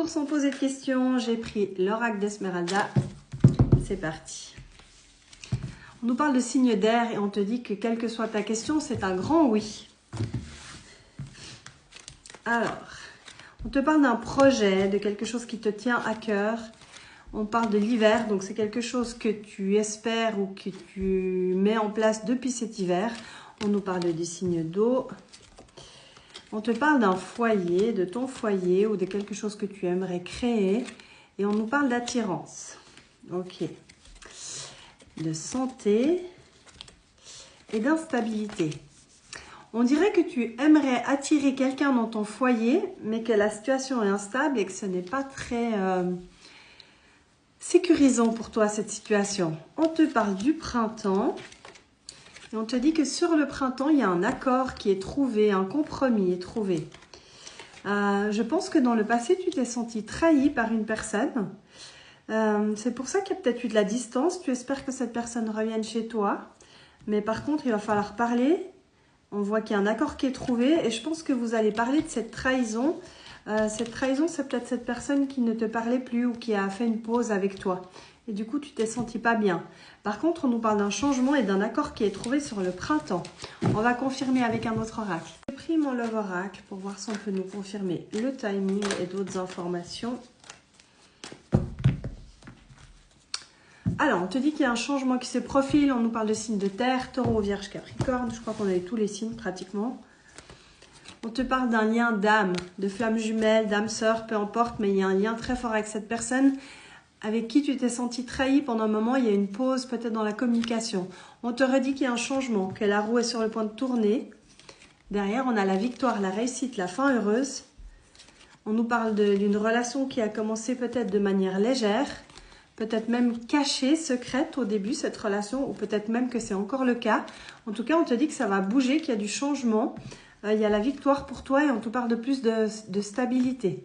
sans poser de questions, j'ai pris l'oracle d'Esmeralda. C'est parti. On nous parle de signe d'air et on te dit que quelle que soit ta question, c'est un grand oui. Alors, on te parle d'un projet, de quelque chose qui te tient à cœur. On parle de l'hiver, donc c'est quelque chose que tu espères ou que tu mets en place depuis cet hiver. On nous parle du signe d'eau. On te parle d'un foyer, de ton foyer ou de quelque chose que tu aimerais créer. Et on nous parle d'attirance. Ok. De santé et d'instabilité. On dirait que tu aimerais attirer quelqu'un dans ton foyer, mais que la situation est instable et que ce n'est pas très sécurisant pour toi cette situation. On te parle du printemps et on te dit que sur le printemps, il y a un accord qui est trouvé, un compromis est trouvé. Je pense que dans le passé, tu t'es senti trahi par une personne. C'est pour ça qu'il y a peut-être eu de la distance. Tu espères que cette personne revienne chez toi. Mais par contre, il va falloir parler. On voit qu'il y a un accord qui est trouvé et je pense que vous allez parler de cette trahison. Cette trahison, c'est peut-être cette personne qui ne te parlait plus ou qui a fait une pause avec toi. Et du coup, tu t'es senti pas bien. Par contre, on nous parle d'un changement et d'un accord qui est trouvé sur le printemps. On va confirmer avec un autre oracle. J'ai pris mon Love Oracle pour voir si on peut nous confirmer le timing et d'autres informations. Alors, on te dit qu'il y a un changement qui se profile. On nous parle de signes de terre, taureau, vierge, capricorne. Je crois qu'on a eu tous les signes pratiquement. On te parle d'un lien d'âme, de flamme jumelle, d'âme sœur, peu importe. Mais il y a un lien très fort avec cette personne avec qui tu t'es senti trahi pendant un moment. Il y a une pause peut-être dans la communication. On te redit qu'il y a un changement, que la roue est sur le point de tourner. Derrière, on a la victoire, la réussite, la fin heureuse. On nous parle d'une relation qui a commencé peut-être de manière légère. Peut-être même cachée, secrète au début, cette relation, ou peut-être même que c'est encore le cas. En tout cas, on te dit que ça va bouger, qu'il y a du changement. Il y a la victoire pour toi et on te parle de plus de stabilité.